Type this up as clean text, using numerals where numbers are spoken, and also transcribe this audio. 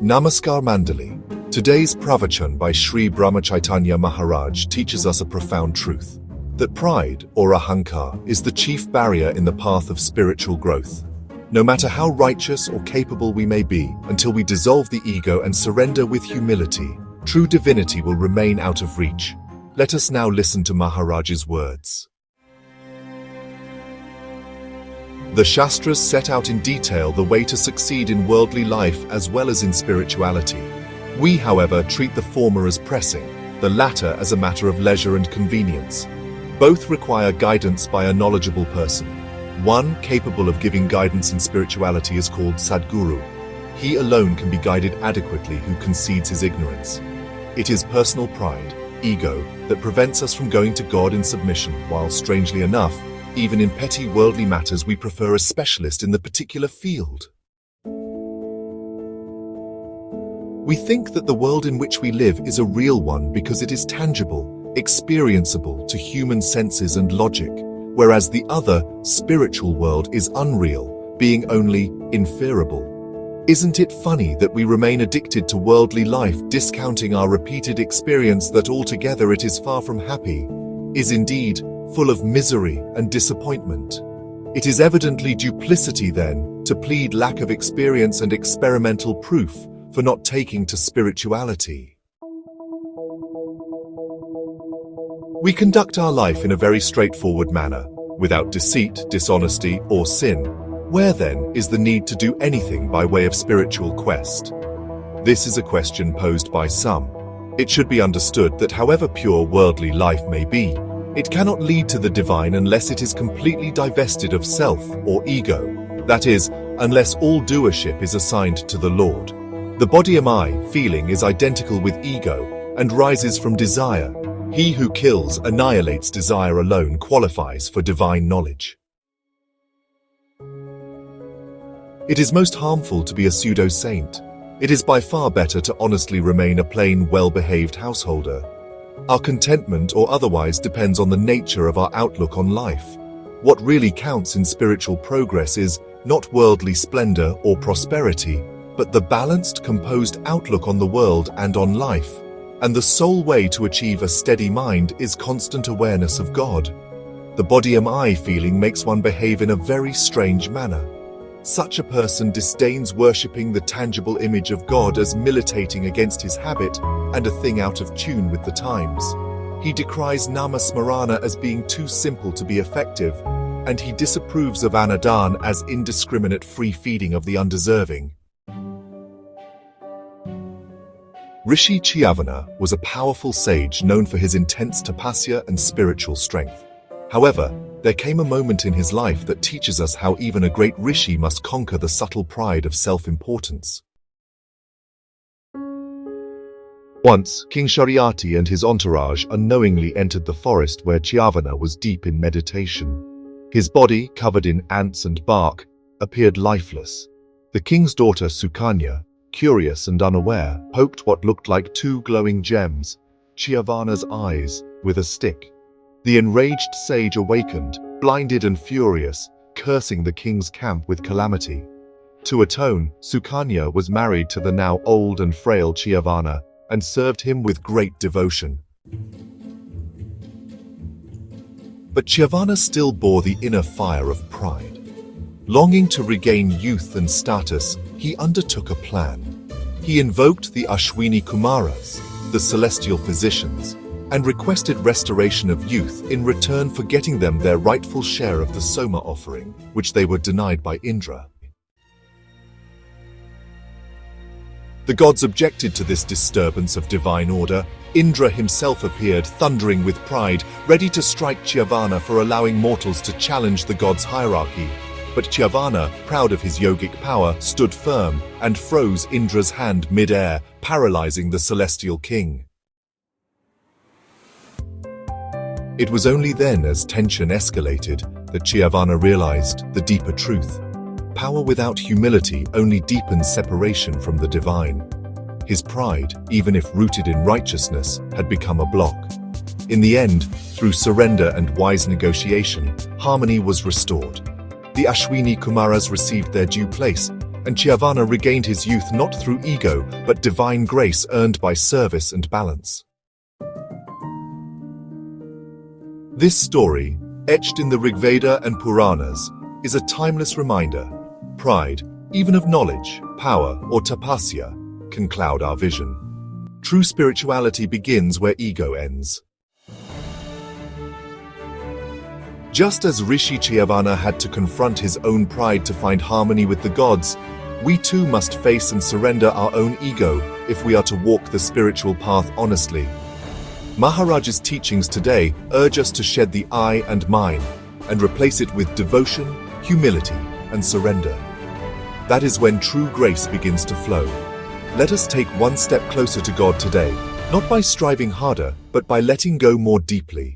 Namaskar Mandali. Today's Pravachan by Shri Brahmachaitanya Maharaj teaches us a profound truth, that pride, or ahankaar, is the chief barrier in the path of spiritual growth. No matter how righteous or capable we may be, until we dissolve the ego and surrender with humility, true divinity will remain out of reach. Let us now listen to Maharaj's words. The Shastras set out in detail the way to succeed in worldly life as well as in spirituality. We, however, treat the former as pressing, the latter as a matter of leisure and convenience. Both require guidance by a knowledgeable person. One capable of giving guidance in spirituality is called Sadguru. He alone can be guided adequately who concedes his ignorance. It is personal pride, ego, that prevents us from going to God in submission, while, strangely enough, even in petty worldly matters we prefer a specialist in the particular field. We think that the world in which we live is a real one because it is tangible, experienceable to human senses and logic, whereas the other, spiritual world is unreal, being only inferable. Isn't it funny that we remain addicted to worldly life, discounting our repeated experience that altogether it is far from happy, is indeed full of misery and disappointment? It is evidently duplicity, then, to plead lack of experience and experimental proof for not taking to spirituality. We conduct our life in a very straightforward manner, without deceit, dishonesty, or sin. Where then is the need to do anything by way of spiritual quest? This is a question posed by some. It should be understood that however pure worldly life may be, it cannot lead to the divine unless it is completely divested of self or ego. That is, unless all doership is assigned to the Lord. The body-am-I feeling is identical with ego and rises from desire. He who kills, annihilates desire alone qualifies for divine knowledge. It is most harmful to be a pseudo-saint. It is by far better to honestly remain a plain, well-behaved householder. Our contentment or otherwise depends on the nature of our outlook on life. What really counts in spiritual progress is not worldly splendor or prosperity, but the balanced, composed outlook on the world and on life. And the sole way to achieve a steady mind is constant awareness of God. The body-am-I feeling makes one behave in a very strange manner. Such a person disdains worshipping the tangible image of God as militating against his habit and a thing out of tune with the times. He decries namasmarana as being too simple to be effective, and he disapproves of anadan as indiscriminate free feeding of the undeserving. Rishi Chyavana was a powerful sage known for his intense tapasya and spiritual strength. However, there came a moment in his life that teaches us how even a great rishi must conquer the subtle pride of self-importance. Once, King Shariati and his entourage unknowingly entered the forest where Chyavana was deep in meditation. His body, covered in ants and bark, appeared lifeless. The king's daughter Sukanya, curious and unaware, poked what looked like two glowing gems, Chyavana's eyes, with a stick. The enraged sage awakened, blinded and furious, cursing the king's camp with calamity. To atone, Sukanya was married to the now old and frail Chyavana and served him with great devotion. But Chyavana still bore the inner fire of pride. Longing to regain youth and status, he undertook a plan. He invoked the Ashwini Kumaras, the celestial physicians, and requested restoration of youth in return for getting them their rightful share of the Soma offering, which they were denied by Indra. The gods objected to this disturbance of divine order. Indra himself appeared, thundering with pride, ready to strike Chyavana for allowing mortals to challenge the gods' hierarchy. But Chyavana, proud of his yogic power, stood firm and froze Indra's hand mid-air, paralyzing the celestial king. It was only then, as tension escalated, that Chyavana realized the deeper truth. Power without humility only deepens separation from the divine. His pride, even if rooted in righteousness, had become a block. In the end, through surrender and wise negotiation, harmony was restored. The Ashwini Kumaras received their due place, and Chyavana regained his youth not through ego, but divine grace earned by service and balance. This story, etched in the Rigveda and Puranas, is a timeless reminder. Pride, even of knowledge, power, or tapasya, can cloud our vision. True spirituality begins where ego ends. Just as Rishi Chyavana had to confront his own pride to find harmony with the gods, we too must face and surrender our own ego if we are to walk the spiritual path honestly. Maharaj's teachings today urge us to shed the I and mine and replace it with devotion, humility, and surrender. That is when true grace begins to flow. Let us take one step closer to God today, not by striving harder, but by letting go more deeply.